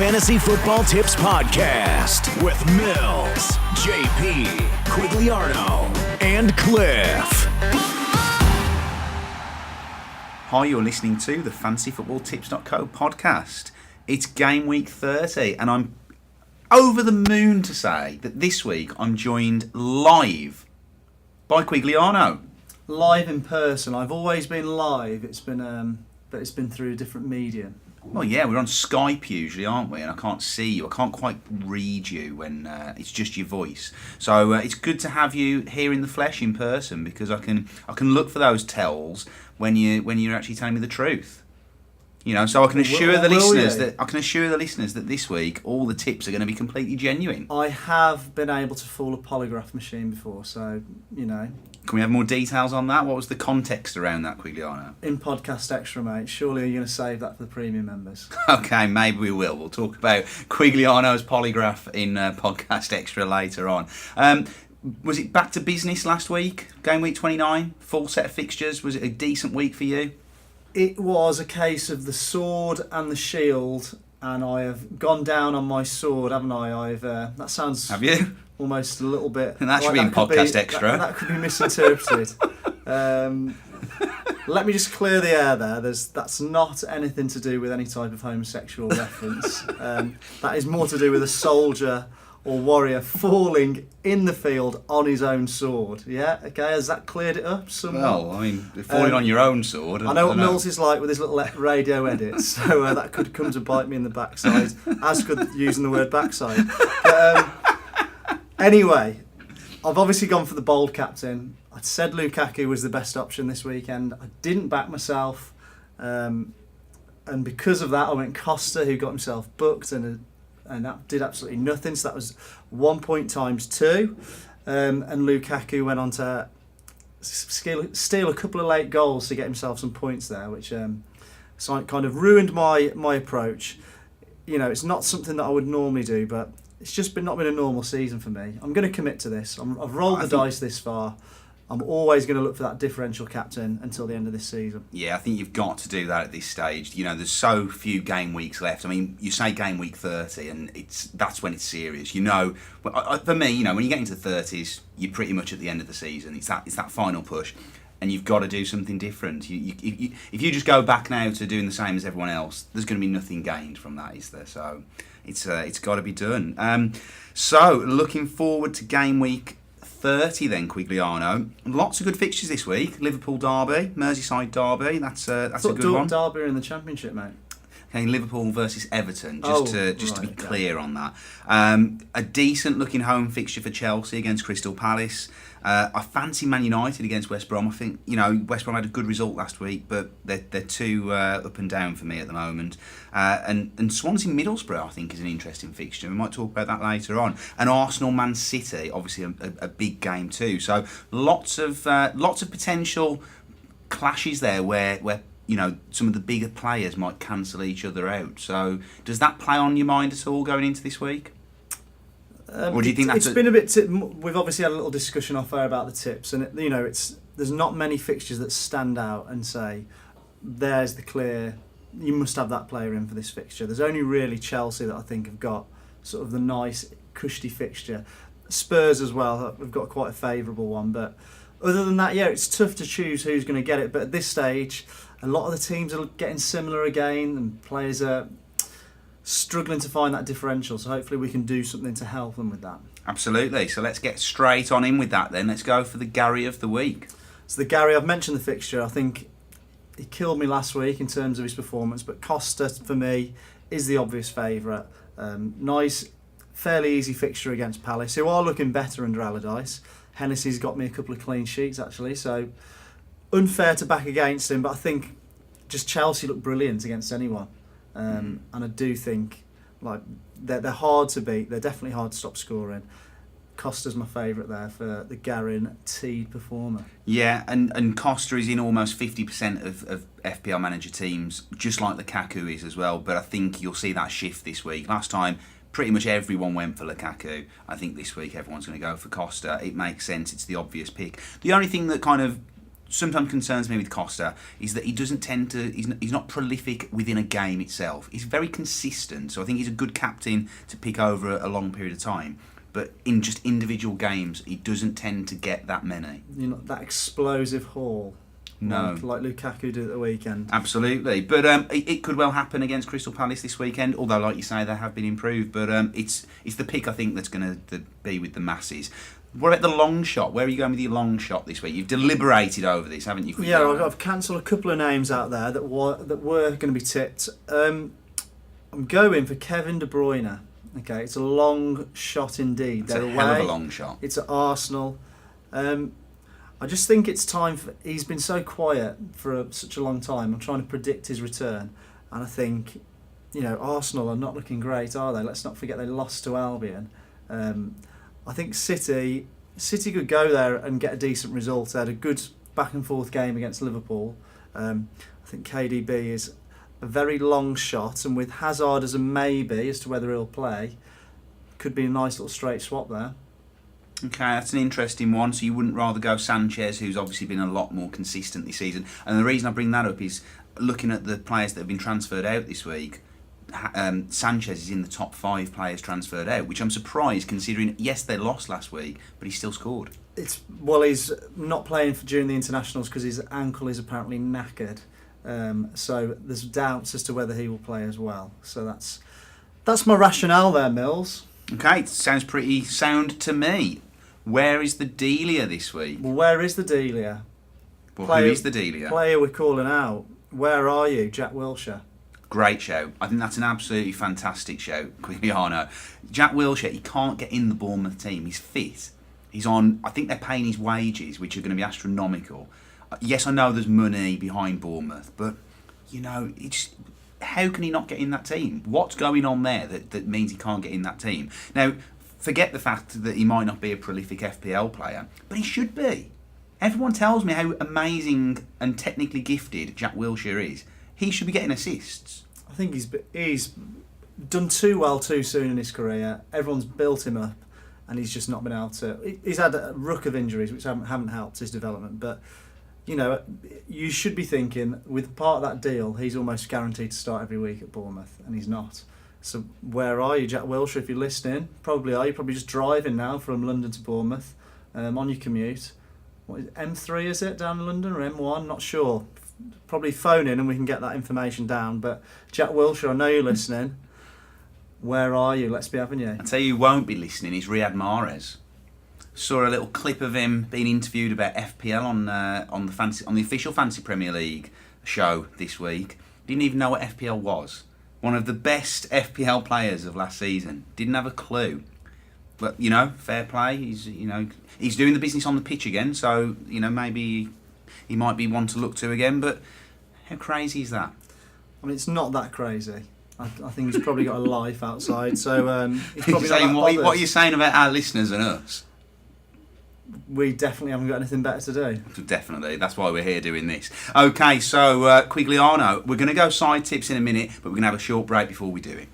Fantasy Football Tips Podcast with Mills, JP, Quigliano, and Cliff. Hi, you're listening to the FantasyFootballTips.co podcast. It's game week 30, and I'm over the moon to say that this week I'm joined live by Quigliano. Live in person. I've always been live. It's been, but it's been through a different medium. Well, yeah, we're on Skype usually, aren't we? And I can't see you. I can't quite read you when it's just your voice. So it's good to have you here in the flesh, in person, because I can look for those tells when you're actually telling me the truth. You know, so I can assure the listeners that this week all the tips are going to be completely genuine. I have been able to fool a polygraph machine before, so you know. Can we have more details on that? What was the context around that, Quigliano? In Podcast Extra, mate. Surely you're going to save that for the premium members. Okay, maybe we will. We'll talk about Quigliano's polygraph in Podcast Extra later on. Was it back to business last week? Game week 29, full set of fixtures. Was it a decent week for you? It was a case of the sword and the shield, and I have gone down on my sword, haven't I? That sounds... Have you? Almost a little bit... And that should be in Podcast Extra. That could be misinterpreted. Let me just clear the air there. That's not anything to do with any type of homosexual reference. That is more to do with a soldier or warrior falling in the field on his own sword. Yeah? Okay, has that cleared it up somewhat? Well, I mean, falling on your own sword... I know what Mills is like with his little radio edits, so that could come to bite me in the backside, as could using the word backside. But, anyway, I've obviously gone for the bold captain. I said Lukaku was the best option this weekend. I didn't back myself. And because of that, I went Costa, who got himself booked, and that did absolutely nothing. So that was 1 point times 2. And Lukaku went on to steal a couple of late goals to get himself some points there, which so it kind of ruined my approach. You know, it's not something that I would normally do, but it's just not been a normal season for me. I'm going to commit to this. I've rolled the dice this far. I'm always going to look for that differential captain until the end of this season. Yeah, I think you've got to do that at this stage. You know, there's so few game weeks left. I mean, you say game week 30, and that's when it's serious. You know, for me, you know, when you get into the 30s, you're pretty much at the end of the season. It's that final push, and you've got to do something different. If you just go back now to doing the same as everyone else, there's going to be nothing gained from that, is there? So it's got to be done. So looking forward to game week 30 then, Quigliano. Lots of good fixtures this week. Liverpool derby, Merseyside derby. That's a good one. Derby are in the Championship, mate. Okay, Liverpool versus Everton, to be clear on that. A decent looking home fixture for Chelsea against Crystal Palace. I fancy Man United against West Brom. I think, you know, West Brom had a good result last week, but they're too up and down for me at the moment. And Swansea Middlesbrough, I think, is an interesting fixture. We might talk about that later on. And Arsenal Man City, obviously a big game too. So lots of potential clashes there where you know, some of the bigger players might cancel each other out. So does that play on your mind at all going into this week? Or do you think that's been a bit... we've obviously had a little discussion off air about the tips, and you know, there's not many fixtures that stand out and say, there's the clear, you must have that player in for this fixture. There's only really Chelsea that I think have got sort of the nice, cushy fixture. Spurs as well, we've got quite a favourable one, but other than that, yeah, it's tough to choose who's going to get it. But at this stage, a lot of the teams are getting similar again, and players are struggling to find that differential. So hopefully we can do something to help them with that. Absolutely. So let's get straight on in with that then. Let's go for the Gary of the week. So the Gary, I've mentioned the fixture. I think he killed me last week in terms of his performance, but Costa, for me, is the obvious favourite. Nice, fairly easy fixture against Palace, who are looking better under Allardyce. Hennessy's got me a couple of clean sheets, actually, so unfair to back against him, but I think just Chelsea look brilliant against anyone. And I do think like they're hard to beat. They're definitely hard to stop scoring. Costa's my favourite there for the guaranteed performer. Yeah, and Costa is in almost 50% of FPL manager teams, just like Lukaku is as well, but I think you'll see that shift this week. Last time, pretty much everyone went for Lukaku. I think this week everyone's going to go for Costa. It makes sense. It's the obvious pick. The only thing that kind of sometimes concerns me with Costa is that he doesn't tend to. He's not prolific within a game itself. He's very consistent, so I think he's a good captain to pick over a long period of time. But in just individual games, he doesn't tend to get that many. That explosive haul. No. Like Lukaku did at the weekend. Absolutely. But it could well happen against Crystal Palace this weekend, although, like you say, they have been improved. But it's the pick, I think, that's going to be with the masses. What about the long shot? Where are you going with your long shot this week? You've deliberated over this, haven't you? Yeah, I've cancelled a couple of names out there that were going to be tipped. I'm going for Kevin De Bruyne. Okay, it's a long shot indeed. It's a hell of a long shot. It's at Arsenal. I just think it's time for... He's been so quiet for such a long time. I'm trying to predict his return. And I think, Arsenal are not looking great, are they? Let's not forget they lost to Albion. I think City could go there and get a decent result. They had a good back and forth game against Liverpool. I think KDB is a very long shot, and with Hazard as a maybe as to whether he'll play, could be a nice little straight swap there. Okay, that's an interesting one. So you wouldn't rather go Sanchez, who's obviously been a lot more consistent this season. And the reason I bring that up is looking at the players that have been transferred out this week. Sanchez is in the top 5 players transferred out, which I'm surprised considering, yes, they lost last week, but he still scored. He's not playing during the internationals because his ankle is apparently knackered. So there's doubts as to whether he will play as well. So that's my rationale there, Mills. Okay, sounds pretty sound to me. Where is the dealia this week? Well, where is the dealia? Well, who is the dealia? Player we're calling out. Where are you, Jack Wilshere? Great shout. I think that's an absolutely fantastic shout, Quigliano. Jack Wilshere, he can't get in the Bournemouth team. He's fit. He's on... I think they're paying his wages, which are going to be astronomical. Yes, I know there's money behind Bournemouth, but, how can he not get in that team? What's going on there that means he can't get in that team? Now, forget the fact that he might not be a prolific FPL player, but he should be. Everyone tells me how amazing and technically gifted Jack Wilshere is. He should be getting assists. I think he's done too well too soon in his career. Everyone's built him up, and he's just not been able to. He's had a ruck of injuries which haven't helped his development. But you should be thinking with part of that deal, he's almost guaranteed to start every week at Bournemouth, and he's not. So where are you, Jack Wilshere? If you're listening, probably are. You're probably just driving now from London to Bournemouth on your commute. What is it, M3 is it down in London or M1? Not sure. Probably phone in and we can get that information down. But Jack Wilshere, I know you're listening. Where are you? Let's be having you. I tell you who won't be listening is Riyad Mahrez. Saw a little clip of him being interviewed about FPL on the official Fantasy Premier League show this week. Didn't even know what FPL was. One of the best FPL players of last season. Didn't have a clue. But fair play. He's doing the business on the pitch again. So maybe he might be one to look to again. But how crazy is that? I mean, it's not that crazy. I think he's probably got a life outside. So he's probably saying, not that bothered. What are you saying about our listeners and us? We definitely haven't got anything better to do. Definitely. That's why we're here doing this. Okay, so Quigliano, we're going to go side tips in a minute, but we're going to have a short break before we do it.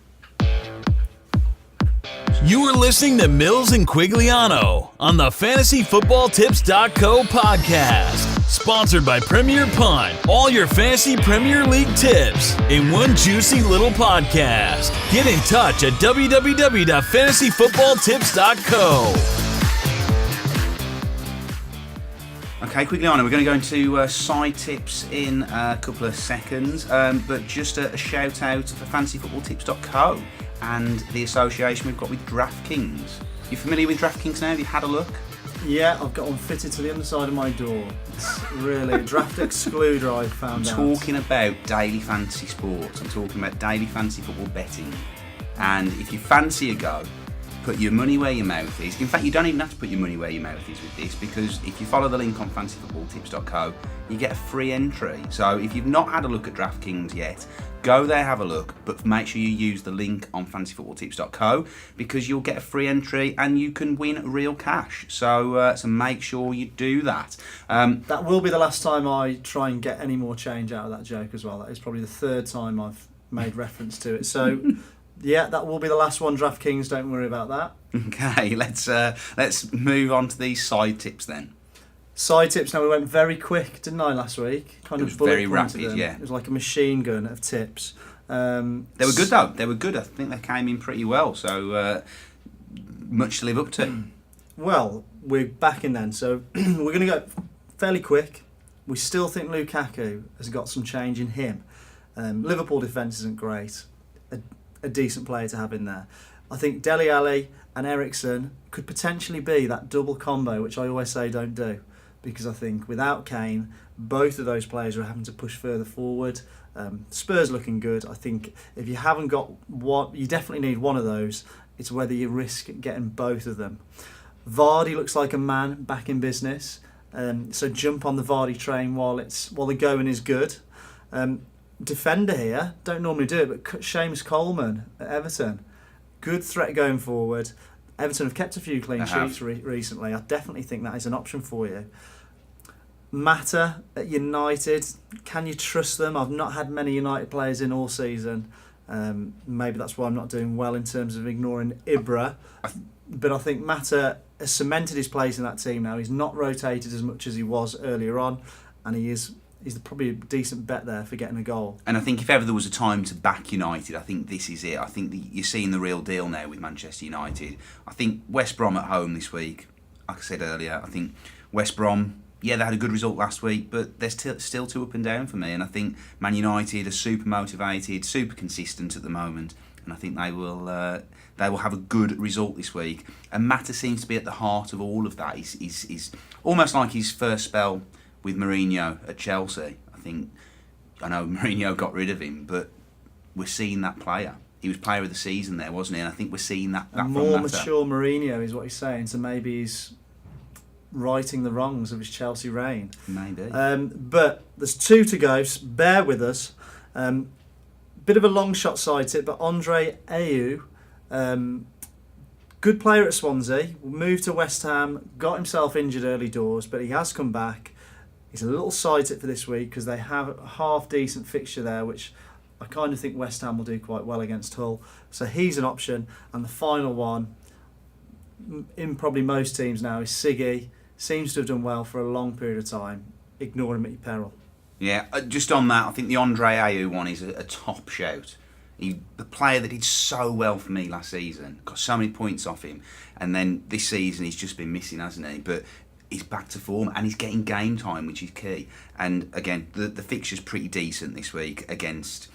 You are listening to Mills and Quigliano on the FantasyFootballTips.co podcast. Sponsored by Premier Punt. All your fantasy Premier League tips in one juicy little podcast. Get in touch at www.fantasyfootballtips.co. Okay, Quigliano, we're going to go into side tips in a couple of seconds, but just a shout out for FantasyFootballTips.co and the association we've got with DraftKings. You familiar with DraftKings now? Have you had a look? Yeah, I've got one fitted to the underside of my door. It's really a draft excluder, I've found out. I'm talking about daily fantasy sports. I'm talking about daily fantasy football betting. And if you fancy a go, put your money where your mouth is. In fact, you don't even have to put your money where your mouth is with this, because if you follow the link on fantasyfootballtips.co, you get a free entry. So if you've not had a look at DraftKings yet, go there, have a look, but make sure you use the link on fantasyfootballtips.co, because you'll get a free entry and you can win real cash. So make sure you do that. That will be the last time I try and get any more change out of that joke as well. That is probably the third time I've made reference to it. So yeah, that will be the last one, DraftKings. Don't worry about that. Okay, let's move on to these side tips then. Side tips now, we went very quick, didn't I, last week? It was very rapid, yeah. It was like a machine gun of tips. They were good though, they were good. I think they came in pretty well, so much to live up to. Well, we're back in then, so we're going to go fairly quick. We still think Lukaku has got some change in him. Liverpool defence isn't great. A decent player to have in there. I think Dele Alli and Eriksen could potentially be that double combo, which I always say don't do, because I think without Kane, both of those players are having to push further forward. Spurs looking good. I think if you haven't got one, you definitely need one of those. It's whether you risk getting both of them. Vardy looks like a man back in business. So jump on the Vardy train while the going is good. Defender here, don't normally do it, but Seamus Coleman at Everton, good threat going forward. Everton have kept a few clean sheets recently. I definitely think that is an option for you. Mata at United, can you trust them? I've not had many United players in all season. Maybe that's why I'm not doing well in terms of ignoring Ibra. But I think Mata has cemented his place in that team now. He's not rotated as much as he was earlier on, and he's probably a decent bet there for getting a goal. And I think if ever there was a time to back United, I think this is it. I think you're seeing the real deal now with Manchester United. I think West Brom at home this week, like I said earlier, I think West Brom, yeah, they had a good result last week, but they're still too up and down for me. And I think Man United are super motivated, super consistent at the moment, and I think they will have a good result this week. And Mata seems to be at the heart of all of that. He's almost like his first spell with Mourinho at Chelsea. I know Mourinho got rid of him, but we're seeing that player. He was player of the season there, wasn't he? And I think we're seeing that from Mata. More mature Mourinho is what he's saying, so maybe he's righting the wrongs of his Chelsea reign. Maybe. But there's two to go, so bear with us. Bit of a long shot side tip, but Andre Ayew, good player at Swansea, moved to West Ham, got himself injured early doors, but he has come back. He's a little side tip for this week because they have a half decent fixture there, which I kind of think West Ham will do quite well against Hull. So he's an option. And the final one, in probably most teams now, is Siggy. Seems to have done well for a long period of time. Ignore him at your peril. Yeah, just on that, I think the Andre Ayew one is a top shout. The player that did so well for me last season, got so many points off him, and then this season he's just been missing, hasn't he? But he's back to form and he's getting game time, which is key. And again, the fixture's pretty decent this week against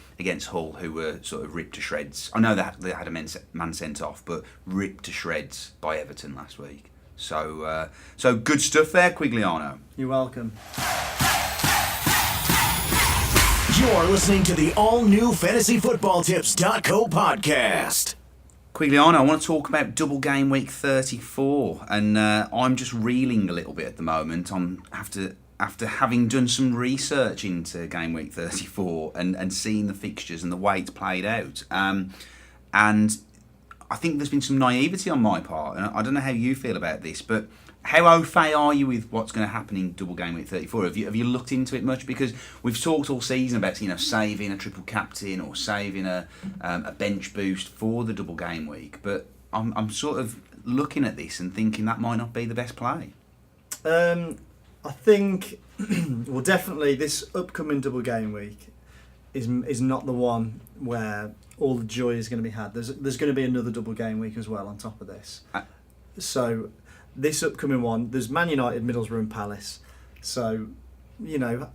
Hull, who were sort of ripped to shreds. I know they had a man sent off, but ripped to shreds by Everton last week. So good stuff there, Quigliano. You're welcome. You're listening to the all-new FantasyFootballTips.co podcast. Quigliano, I want to talk about double game week 34, and I'm just reeling a little bit at the moment. After having done some research into game week 34 and seeing the fixtures and the way it's played out, and I think there's been some naivety on my part, and I don't know how you feel about this, but how au fait are you with what's going to happen in double game week 34? Have you looked into it much? Because we've talked all season about saving a triple captain or saving a bench boost for the double game week, but I'm sort of looking at this and thinking that might not be the best play. I think, well, definitely this upcoming double game week is not the one where all the joy is going to be had. There's going to be another double game week as well on top of this. So this upcoming one, there's Man United, Middlesbrough and Palace. So, I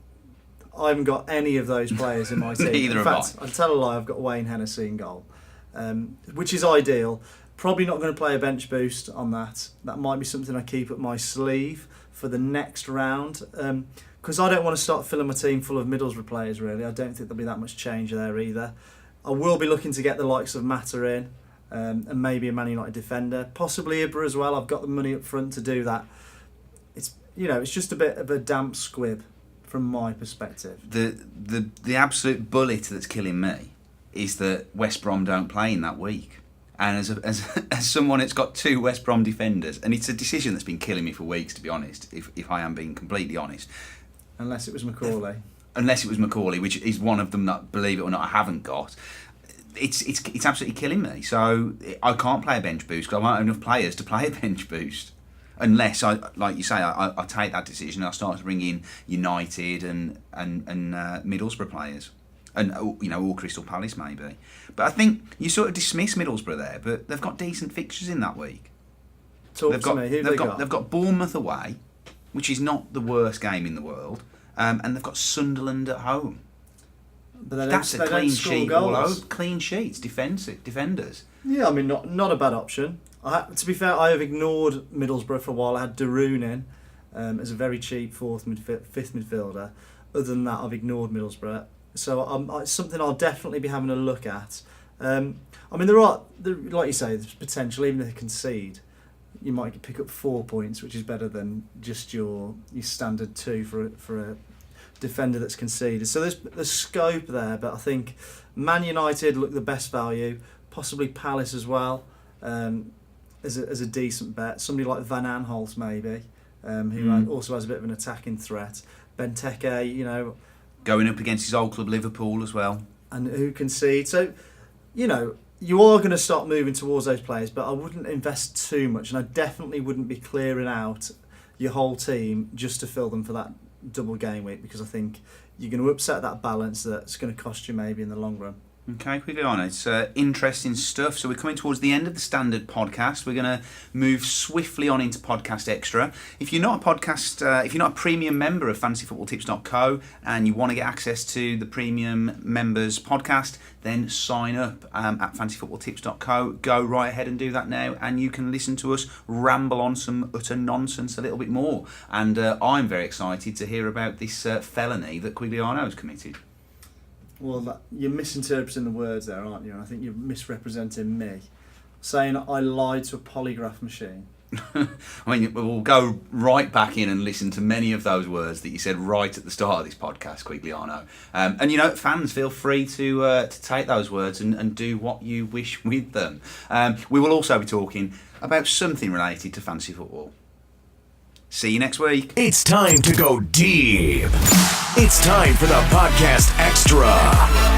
haven't got any of those players in my team. Neither in fact, I'll tell a lie, I've got Wayne Hennessy in goal, which is ideal. Probably not going to play a bench boost on that. That might be something I keep up my sleeve for the next round. Because I don't want to start filling my team full of Middlesbrough players, really. I don't think there'll be that much change there either. I will be looking to get the likes of Mata in, and maybe a Man United defender, possibly Ibra as well. I've got the money up front to do that. It's just a bit of a damp squib from my perspective. The absolute bullet that's killing me is that West Brom don't play in that week. And as someone that's got two West Brom defenders, and it's a decision that's been killing me for weeks, to be honest, if I am being completely honest. Unless it was Macaulay. Unless it was Macaulay, which is one of them that, believe it or not, I haven't got. It's absolutely killing me. So I can't play a bench boost because I won't have enough players to play a bench boost. Unless like you say, I take that decision and I start to bring in United and Middlesbrough players, and or Crystal Palace maybe. But I think you sort of dismiss Middlesbrough there, but they've got decent fixtures in that week. They've got Bournemouth away, which is not the worst game in the world, and they've got Sunderland at home. But that's a clean sheet all over. Clean sheets, defenders. Yeah, I mean, not a bad option. To be fair, I have ignored Middlesbrough for a while. I had Darun in as a very cheap fifth midfielder. Other than that, I've ignored Middlesbrough. So it's something I'll definitely be having a look at. I mean, there like you say, there's potential. Even if they concede, you might pick up 4 points, which is better than just your standard 2 for a defender that's conceded. So there's scope there, but I think Man United look the best value. Possibly Palace as well. As a decent bet. Somebody like Van Aanholt maybe, who also has a bit of an attacking threat. Benteke, going up against his old club Liverpool as well, and who concede. So, you are going to start moving towards those players, but I wouldn't invest too much, and I definitely wouldn't be clearing out your whole team just to fill them for that double game week, because I think you're going to upset that balance that's going to cost you maybe in the long run. Okay, Quigliano, it's interesting stuff. So we're coming towards the end of the standard podcast. We're going to move swiftly on into Podcast Extra. If you're not a premium member of fantasyfootballtips.co and you want to get access to the premium members podcast, then sign up at fantasyfootballtips.co. Go right ahead and do that now, and you can listen to us ramble on some utter nonsense a little bit more. And I'm very excited to hear about this felony that Quigliano has committed. Well, you're misinterpreting the words there, aren't you? And I think you're misrepresenting me, saying I lied to a polygraph machine. I mean, we'll go right back in and listen to many of those words that you said right at the start of this podcast, Quigliano. And fans, feel free to take those words and do what you wish with them. We will also be talking about something related to fantasy football. See you next week. It's time to go deep. It's time for the Podcast Extra.